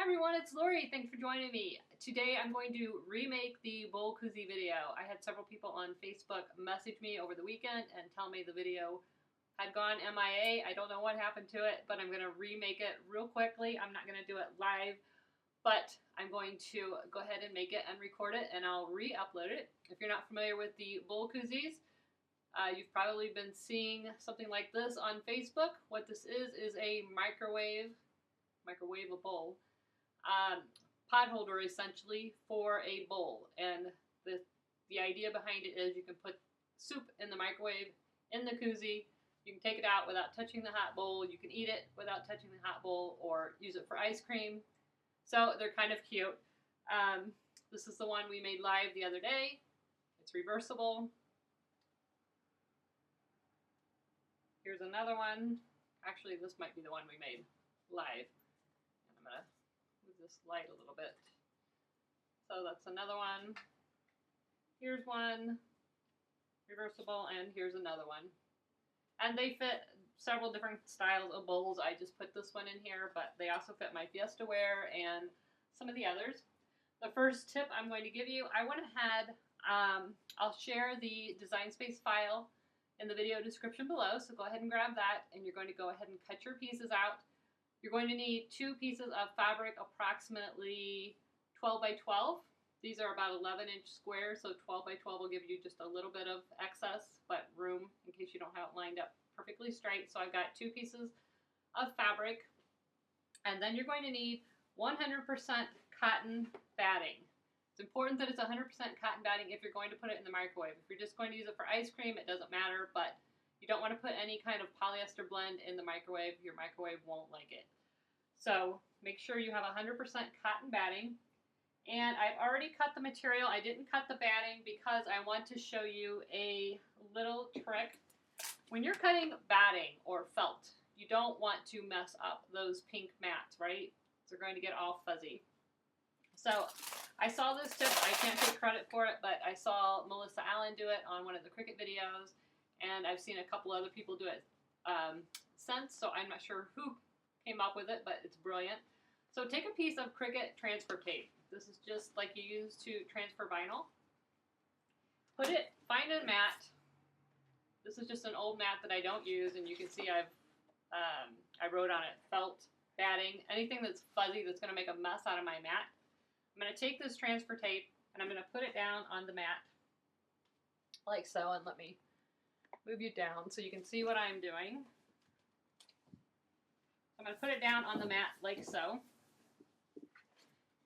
everyone, it's Lori. Thanks for joining me. Today I'm going to remake the bowl koozie video. I had several people on Facebook message me over the weekend and tell me the video had gone MIA. I don't know what happened to it, but I'm going to remake it real quickly. I'm not going to do it live, but I'm going to go ahead and make it and record it, and I'll re-upload it. If you're not familiar with the bowl koozies, you've probably been seeing something like this on Facebook. What this is a microwavable pot holder essentially for a bowl, and the idea behind it is you can put soup in the microwave in the koozie. You can take it out without touching the hot bowl. You can eat it without touching the hot bowl, or use it for ice cream. So they're kind of cute. This is the one we made live the other day. It's reversible. Here's another one. Actually, this might be the one we made live. And I'm gonna move this light a little bit. So that's another one. Here's one, reversible, and here's another one. And they fit several different styles of bowls. I just put this one in here, but they also fit my Fiesta ware and some of the others. The first tip I'm going to give you, I went ahead, I'll share the design space file in the video description below, so go ahead and grab that, and you're going to go ahead and cut your pieces out. You're going to need 2 pieces of fabric approximately 12 by 12. These are about 11-inch squares, so 12 by 12 will give you just a little bit of excess, but room in case you don't have it lined up perfectly straight. So I've got 2 pieces of fabric, and then you're going to need 100% cotton batting. It's important that it's 100% cotton batting if you're going to put it in the microwave. If you're just going to use it for ice cream, it doesn't matter, but you don't want to put any kind of polyester blend in the microwave. Your microwave won't like it. So make sure you have 100% cotton batting. And I've already cut the material. I didn't cut the batting because I want to show you a little trick. When you're cutting batting or felt, you don't want to mess up those pink mats, right? They're going to get all fuzzy. So I saw this tip. I can't take credit for it, but I saw Melissa Allen do it on one of the Cricut videos, and I've seen a couple other people do it since, so I'm not sure who came up with it, but it's brilliant. So take a piece of Cricut transfer tape. This is just like you use to transfer vinyl. Find a mat. This is just an old mat that I don't use, and you can see I wrote on it felt batting. Anything that's fuzzy that's going to make a mess out of my mat. I'm going to take this transfer tape and I'm going to put it down on the mat like so, and let me move you down so you can see what I'm doing. I'm going to put it down on the mat like so.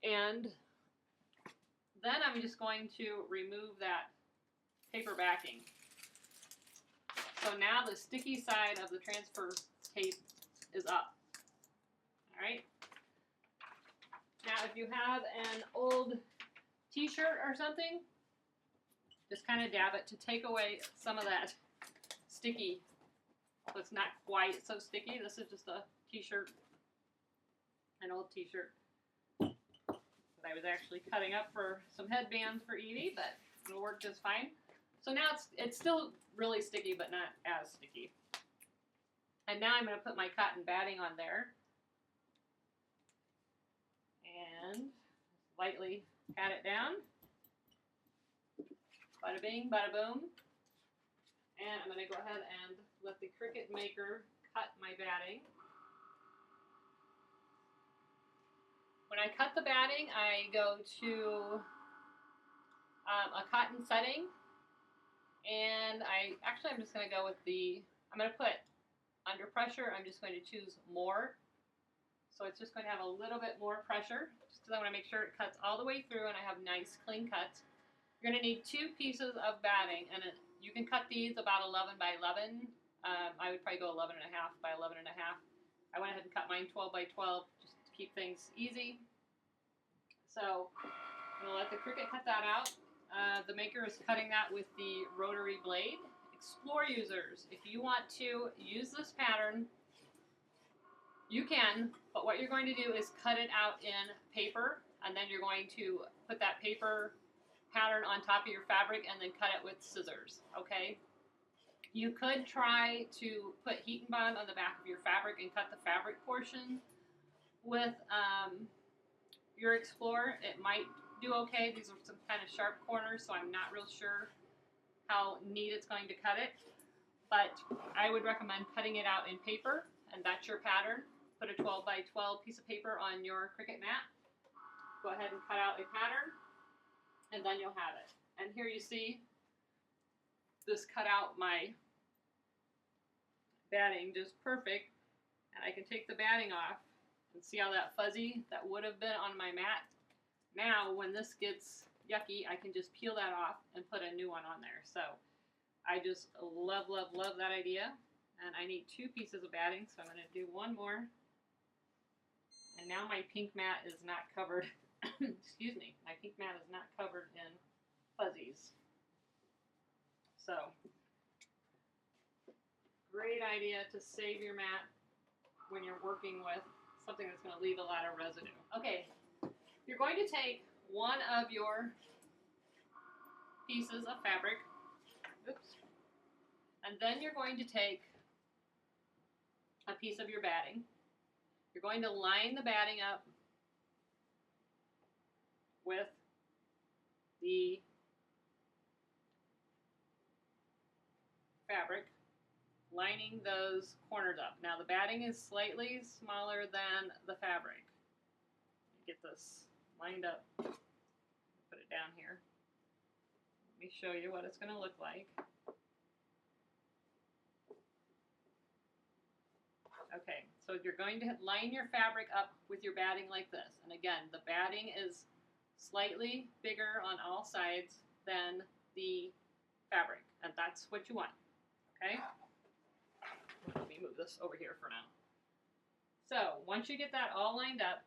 And then I'm just going to remove that paper backing. So now the sticky side of the transfer tape is up. All right. Now if you have an old t-shirt or something, just kind of dab it to take away some of that sticky. So it's not quite so sticky. This is just a t-shirt, an old t-shirt that I was actually cutting up for some headbands for Evie, but it'll work just fine. So now it's still really sticky, but not as sticky. And now I'm going to put my cotton batting on there. And lightly pat it down. Bada bing, bada boom. And I'm going to go ahead and let the Cricut maker cut my batting. When I cut the batting, I go to a cotton setting, and I'm just going to go with I'm going to put under pressure. I'm just going to choose more. So it's just going to have a little bit more pressure, just because I want to make sure it cuts all the way through and I have nice clean cuts. You're going to need 2 pieces of batting, and you can cut these about 11 by 11. I would probably go 11 and a half by 11 and a half. I went ahead and cut mine 12 by 12 just to keep things easy. So I'm going to let the Cricut cut that out. The maker is cutting that with the rotary blade. Explore users, if you want to use this pattern, you can, but what you're going to do is cut it out in paper, and then you're going to put that paper pattern on top of your fabric and then cut it with scissors, okay? You could try to put heat and bond on the back of your fabric and cut the fabric portion with your Explorer, it might do okay. These are some kind of sharp corners, so I'm not real sure how neat it's going to cut it. But I would recommend cutting it out in paper, and that's your pattern. Put a 12 by 12 piece of paper on your Cricut mat. Go ahead and cut out a pattern, and then you'll have it. And here you see this cut out my batting just perfect. And I can take the batting off and see how that fuzzy that would have been on my mat. Now, when this gets yucky, I can just peel that off and put a new one on there. So I just love, love, love that idea. And I need 2 pieces of batting, so I'm going to do one more. And now my pink mat is not covered. Excuse me, my pink mat is not covered in fuzzies. So, great idea to save your mat when you're working with something that's going to leave a lot of residue. Okay, you're going to take one of your pieces of fabric, oops, and then you're going to take a piece of your batting. You're going to line the batting up with the fabric, lining those corners up. Now the batting is slightly smaller than the fabric. Get this lined up. Put it down here. Let me show you what it's going to look like. Okay, so you're going to line your fabric up with your batting like this. And again, the batting is slightly bigger on all sides than the fabric, and that's what you want. Okay? Let me move this over here for now. So once you get that all lined up,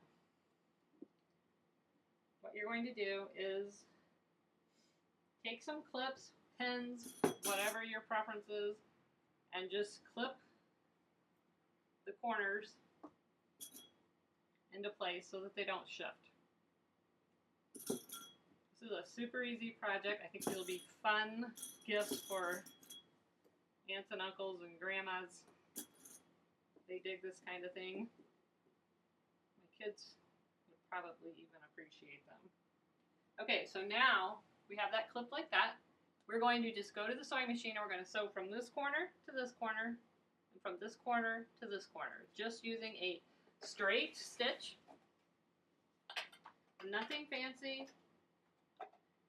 what you're going to do is take some clips, pins, whatever your preference is, and just clip the corners into place so that they don't shift. This is a super easy project. I think it'll be fun gifts for aunts and uncles and grandmas. They dig this kind of thing. My kids would probably even appreciate them. Okay, so now we have that clipped like that. We're going to just go to the sewing machine and we're going to sew from this corner to this corner and from this corner to this corner, just using a straight stitch. Nothing fancy.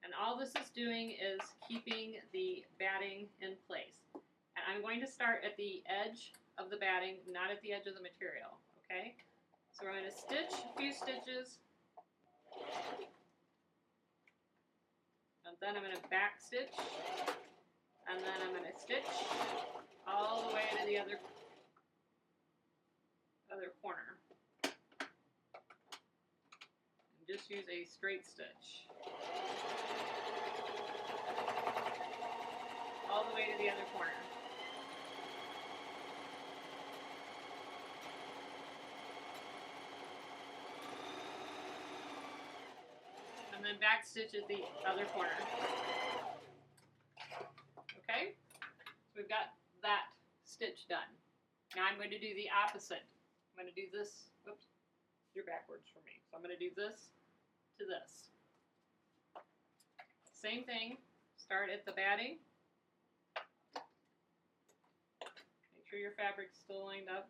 And all this is doing is keeping the batting in place. And I'm going to start at the edge of the batting, not at the edge of the material, okay? So we're going to stitch a few stitches, and then I'm going to back stitch, and then I'm going to stitch all the way to the other corner. And just use a straight stitch. All the way to the other corner. And then back stitch at the other corner. Okay? So we've got that stitch done. Now I'm going to do the opposite. I'm going to do this. Oops, you're backwards for me. So I'm going to do this to this. Same thing. Start at the batting. Make sure your fabric's still lined up.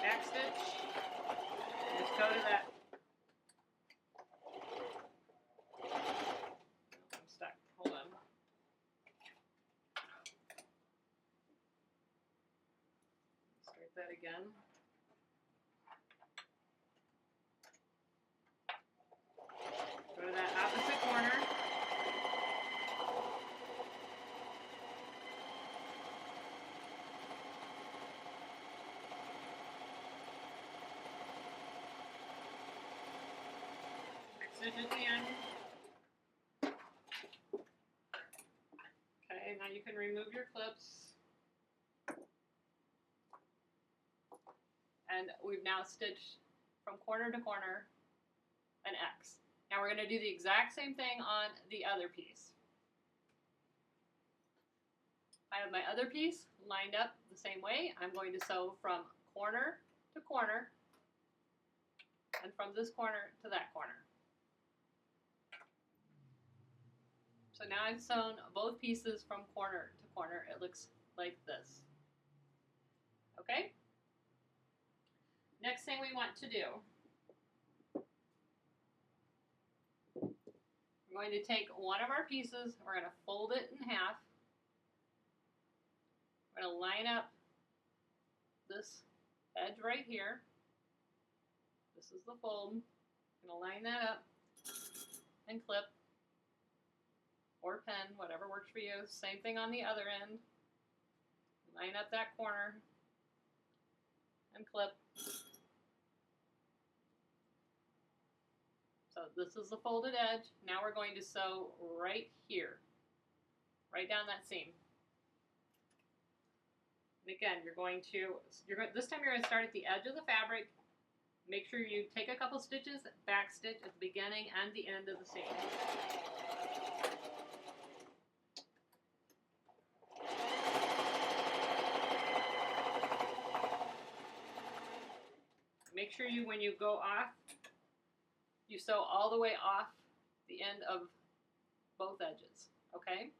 Back stitch. Just go to that. I'm stuck. Hold on. Start that again. Go to that opposite corner. Stitch at the end. Okay, now you can remove your clips. And we've now stitched from corner to corner an X. Now we're going to do the exact same thing on the other piece. I have my other piece lined up the same way. I'm going to sew from corner to corner and from this corner to that corner. So now I've sewn both pieces from corner to corner. It looks like this. Okay? Next thing we want to do, we're going to take one of our pieces, we're going to fold it in half. We're going to line up this edge right here. This is the fold. I'm going to line that up and clip or pen, whatever works for you. Same thing on the other end. Line up that corner and clip. So this is the folded edge. Now we're going to sew right here, right down that seam. And again, this time you're going to start at the edge of the fabric. Make sure you take a couple stitches, back stitch at the beginning and the end of the seam. Make sure when you go off, you sew all the way off the end of both edges, okay?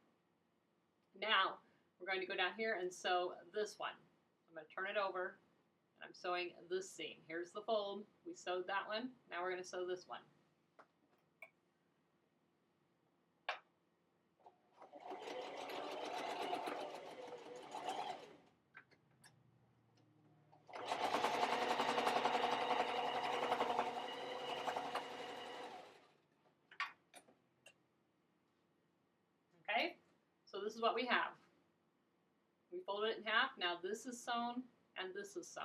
Now, we're going to go down here and sew this one. I'm going to turn it over, and I'm sewing this seam. Here's the fold. We sewed that one. Now we're going to sew this one. Okay, so this is what we have. We folded it in half. Now this is sewn and this is sewn.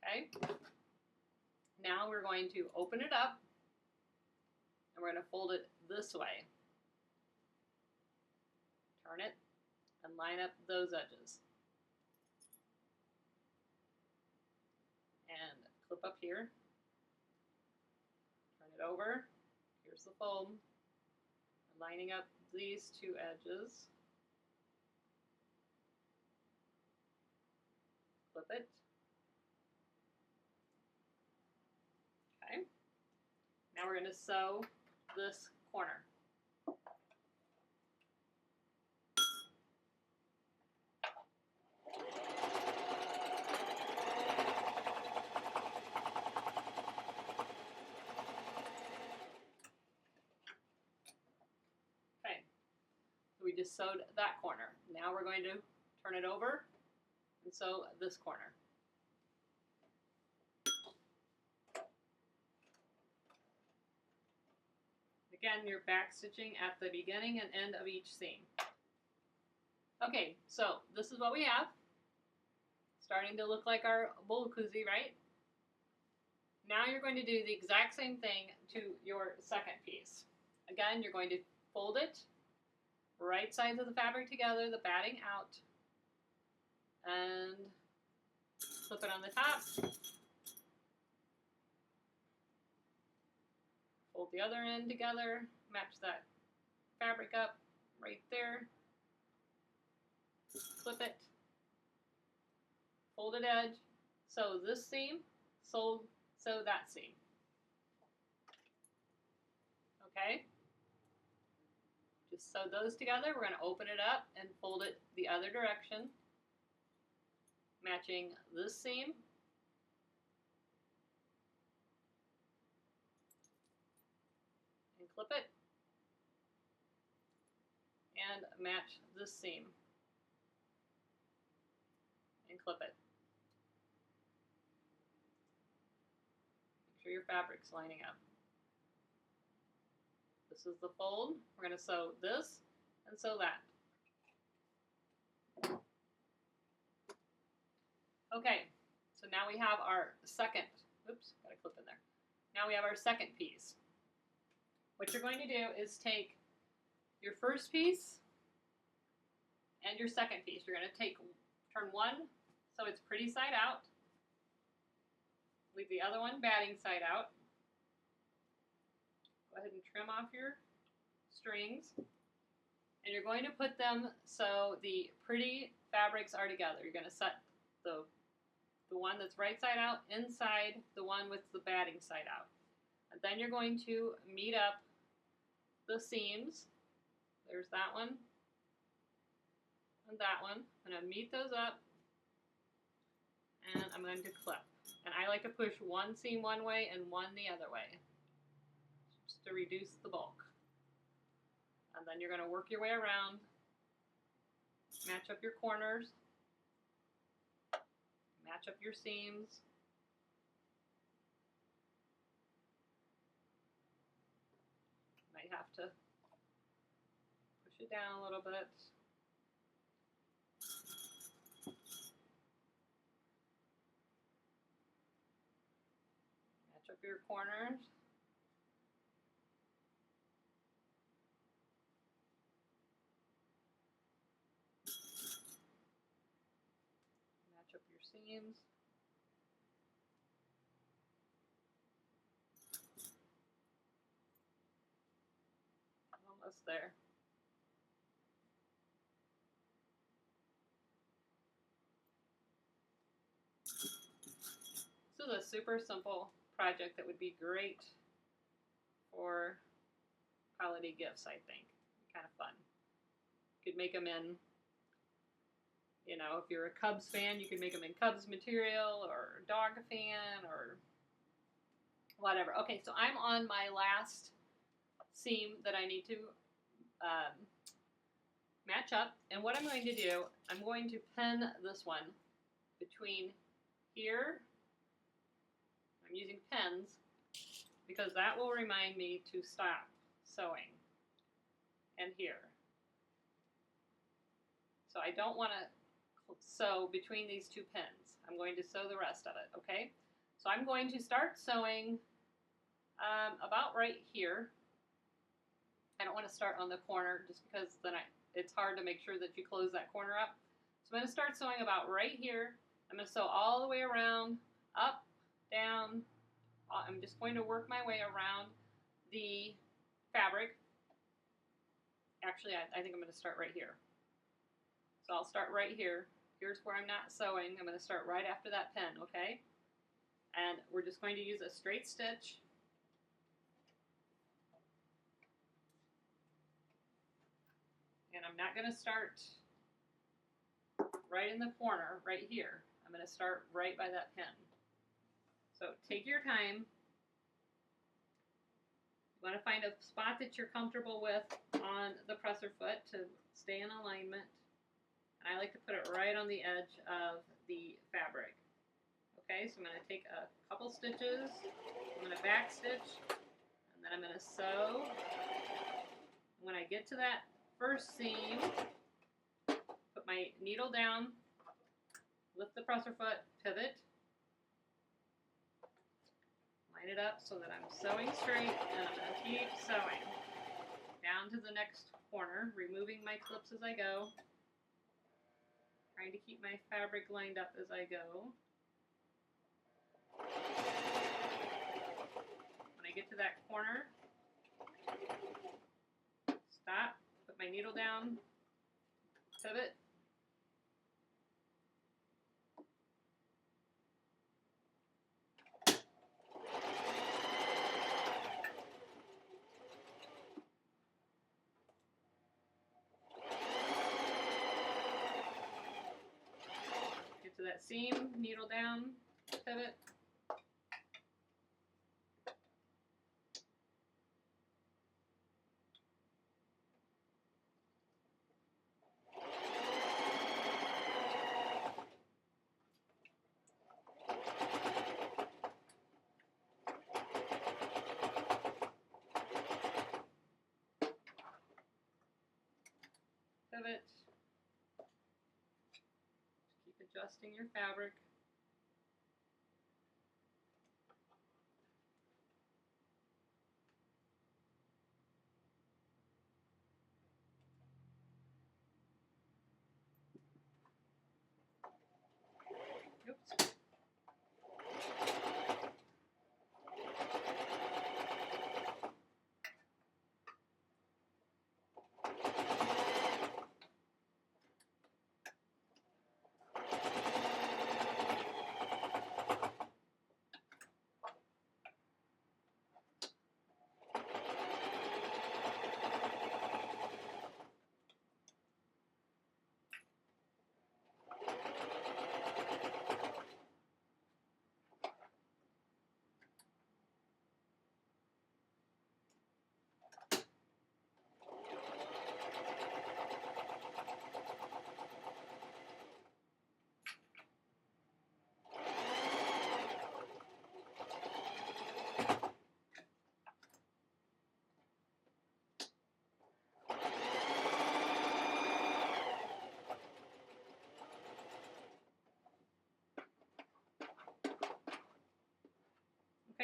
Okay, now we're going to open it up and we're going to fold it this way. Turn it and line up those edges. And clip up here. Turn it over. Here's the fold. Lining up these two edges. Flip it. Okay. Now we're going to sew this corner. We just sewed that corner. Now we're going to turn it over and sew this corner. Again, you're back stitching at the beginning and end of each seam. Okay, so this is what we have. Starting to look like our bowl koozie, right? Now you're going to do the exact same thing to your second piece. Again, you're going to fold it, right sides of the fabric together, the batting out, and flip it on the top. Fold the other end together, match that fabric up right there, flip it, folded edge, sew this seam, sew that seam. Okay? Just sew those together. We're going to open it up and fold it the other direction, matching this seam. And clip it. And match this seam. And clip it. Make sure your fabric's lining up. This is the fold. We're going to sew this and sew that. Okay, so now we have our second, oops, got a clip in there. Now we have our second piece. What you're going to do is take your first piece and your second piece. You're going to turn one so it's pretty side out. Leave the other one batting side out. Go ahead and trim off your strings And you're going to put them so the pretty fabrics are together. You're going to set the one that's right side out inside the one with the batting side out. And then you're going to meet up the seams. There's that one and that one. I'm going to meet those up and I'm going to clip. And I like to push one seam one way and one the other way, just to reduce the bulk. And then you're going to work your way around, match up your corners, match up your seams. Might have to push it down a little bit. Match up your corners. Match up your seams. Almost there. This is a super simple project that would be great for holiday gifts, I think. Kind of fun. You could make them in, you know, if you're a Cubs fan, you could make them in Cubs material, or dog fan, or whatever. Okay, so I'm on my last seam that I need to match up. And what I'm going to do, I'm going to pin this one between here. I'm using pins because that will remind me to stop sewing, and here. So I don't want to sew between these two pins. I'm going to sew the rest of it, okay? So I'm going to start sewing about right here. I don't want to start on the corner just because then it's hard to make sure that you close that corner up. So I'm going to start sewing about right here. I'm going to sew all the way around, up, down. I'm just going to work my way around the fabric. Actually, I think I'm going to start right here. So I'll start right here. Here's where I'm not sewing. I'm going to start right after that pin, okay? And we're just going to use a straight stitch. And I'm not going to start right in the corner, right here. I'm going to start right by that pin. So take your time. You want to find a spot that you're comfortable with on the presser foot to stay in alignment. And I like to put it right on the edge of the fabric. Okay, so I'm going to take a couple stitches. I'm going to back stitch, and then I'm going to sew. When I get to that first seam, put my needle down, lift the presser foot, pivot, line it up so that I'm sewing straight, and I'm going to keep sewing down to the next corner, removing my clips as I go, trying to keep my fabric lined up as I go. When I get to that corner, stop, put my needle down, pivot, get to that seam, needle down, pivot, pivot, keep adjusting your fabric. Oops.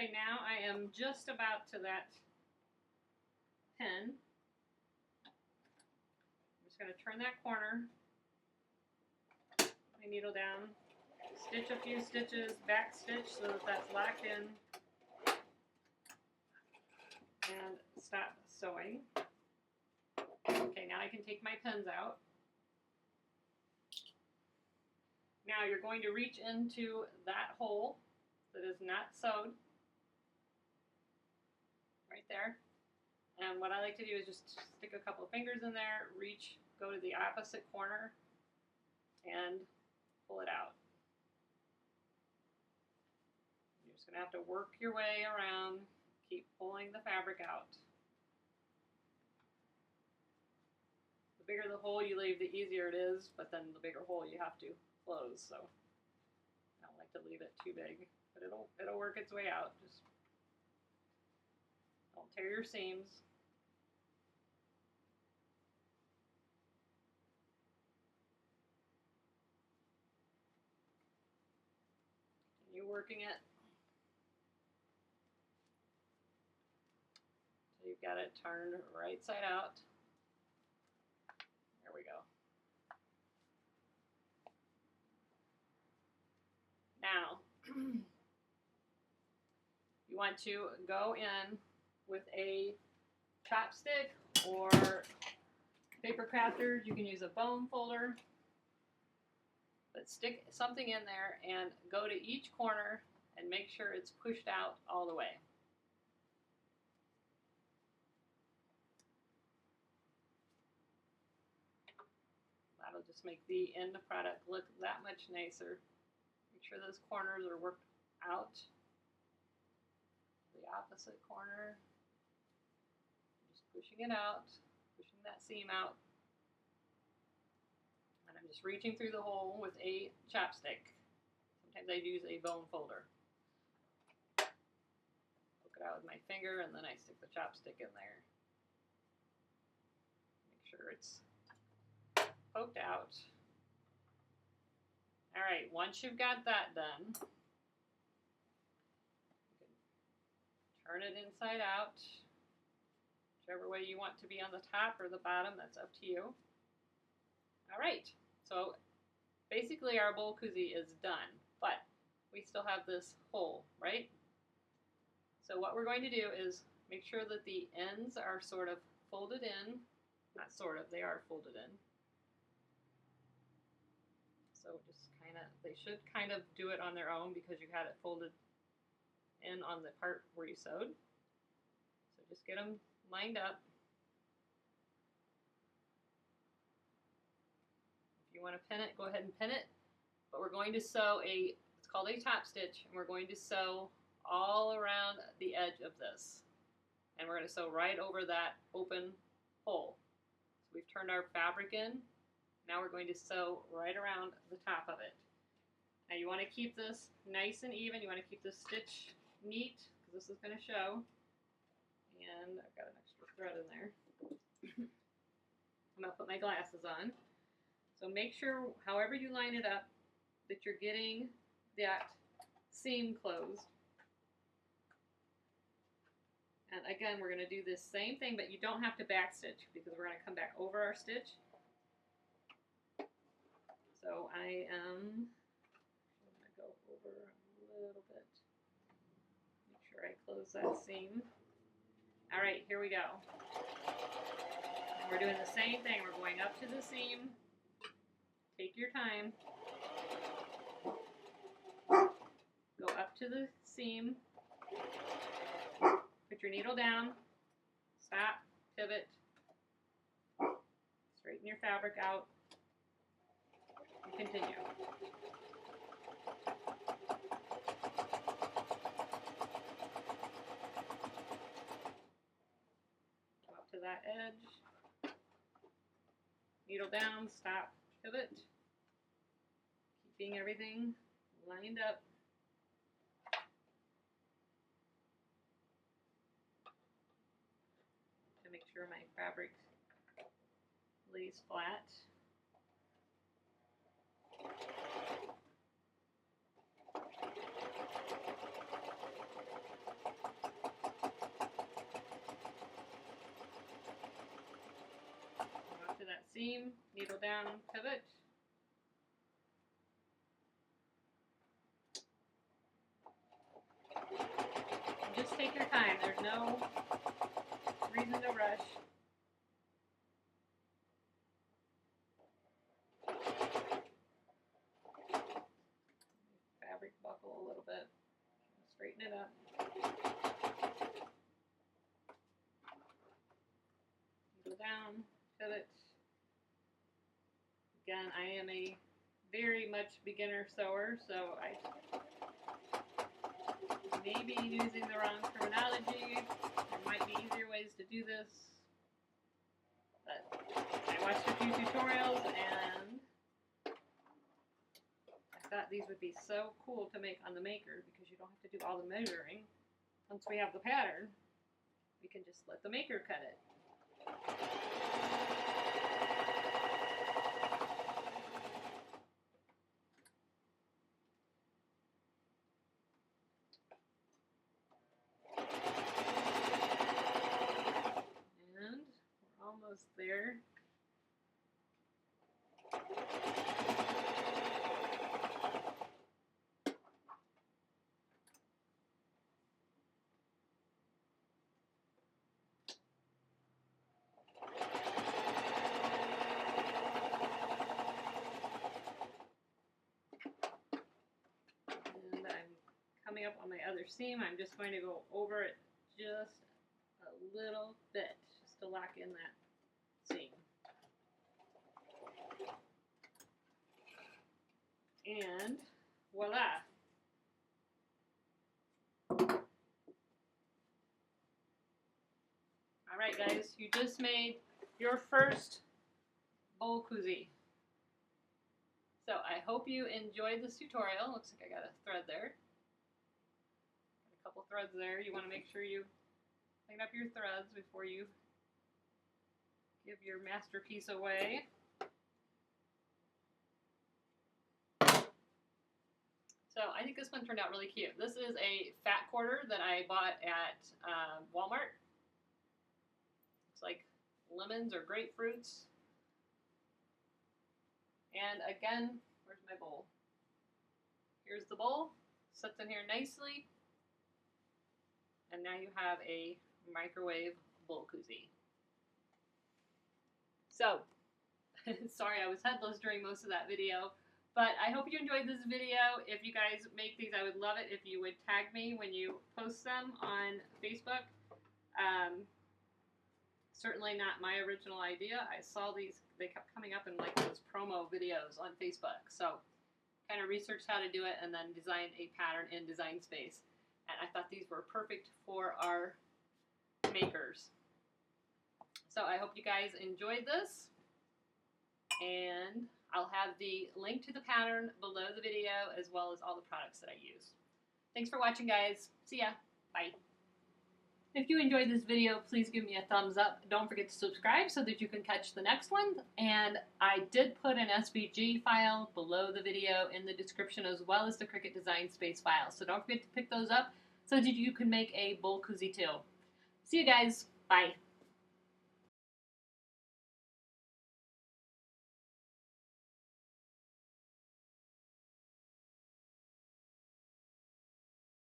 Okay, now I am just about to that pin. I'm just going to turn that corner, my needle down, stitch a few stitches, back stitch so that that's locked in, and stop sewing. Okay, now I can take my pins out. Now you're going to reach into that hole that is not sewed, right there. And what I like to do is just stick a couple fingers in there, reach, go to the opposite corner, and pull it out. You're just going to have to work your way around, keep pulling the fabric out. The bigger the hole you leave, the easier it is, but then the bigger hole you have to close, so I don't like to leave it too big, but it'll work its way out. Just don't tear your seams. Continue working it so you've got it turned right side out. There we go. Now, you want to go in with a chopstick or paper crafter. You can use a bone folder, but stick something in there and go to each corner and make sure it's pushed out all the way. That'll just make the end product look that much nicer. Make sure those corners are worked out. The opposite corner. Just pushing it out, pushing that seam out. And I'm just reaching through the hole with a chopstick. Sometimes I use a bone folder. Poke it out with my finger and then I stick the chopstick in there. Make sure it's poked out. All right, once you've got that done, you can turn it inside out, whichever way you want to be on the top or the bottom, that's up to you. All right, so basically our bowl koozie is done, but we still have this hole, right? So what we're going to do is make sure that the ends are sort of folded in, not sort of, they are folded in. So just kind of, they should kind of do it on their own because you had it folded in on the part where you sewed. So just get them lined up. If you want to pin it, go ahead and pin it. But we're going to sew it's called a top stitch, and we're going to sew all around the edge of this. And we're going to sew right over that open hole. So we've turned our fabric in. Now we're going to sew right around the top of it. Now you want to keep this nice and even. You want to keep this stitch neat because this is going to show. And I've got an extra thread in there. I'm going to put my glasses on. So make sure, however you line it up, that you're getting that seam closed. And again, we're going to do this same thing, but you don't have to back stitch because we're going to come back over our stitch. So I'm going to go over a little bit, make sure I close that seam. All right, here we go. And we're doing the same thing. We're going up to the seam. Take your time. Go up to the seam. Put your needle down. Stop. Pivot. Straighten your fabric out. Continue. Go up to that edge. Needle down, stop, pivot. Keeping everything lined up. To make sure my fabric lays flat. seam, needle down, pivot. And just take your time. There's no reason to rush. Fabric buckle a little bit. Straighten it up. Needle down, pivot. Again, I am a very much beginner sewer, so I may be using the wrong terminology. There might be easier ways to do this, but I watched a few tutorials and I thought these would be so cool to make on the maker because you don't have to do all the measuring. Once we have the pattern, we can just let the maker cut it. And we're almost there. Coming up on my other seam, I'm just going to go over it just a little bit, just to lock in that seam. And voila! Alright guys, you just made your first bowl koozie. So I hope you enjoyed this tutorial. Looks like I got a thread there. Couple threads there. You want to make sure you clean up your threads before you give your masterpiece away. So I think this one turned out really cute. This is a fat quarter that I bought at Walmart. It's like lemons or grapefruits. And again, where's my bowl? Here's the bowl. Sits in here nicely. And now you have a microwave bowl koozie. So, sorry I was headless during most of that video, but I hope you enjoyed this video. If you guys make these, I would love it if you would tag me when you post them on Facebook. Certainly not my original idea. I saw these, they kept coming up in like those promo videos on Facebook. So, kind of researched how to do it and then designed a pattern in Design Space. And I thought these were perfect for our makers. So I hope you guys enjoyed this. And I'll have the link to the pattern below the video as well as all the products that I use. Thanks for watching, guys. See ya. Bye. If you enjoyed this video, please give me a thumbs up. Don't forget to subscribe so that you can catch the next one. And I did put an SVG file below the video in the description as well as the Cricut Design Space file. So don't forget to pick those up so that you can make a bowl koozie too. See you guys. Bye.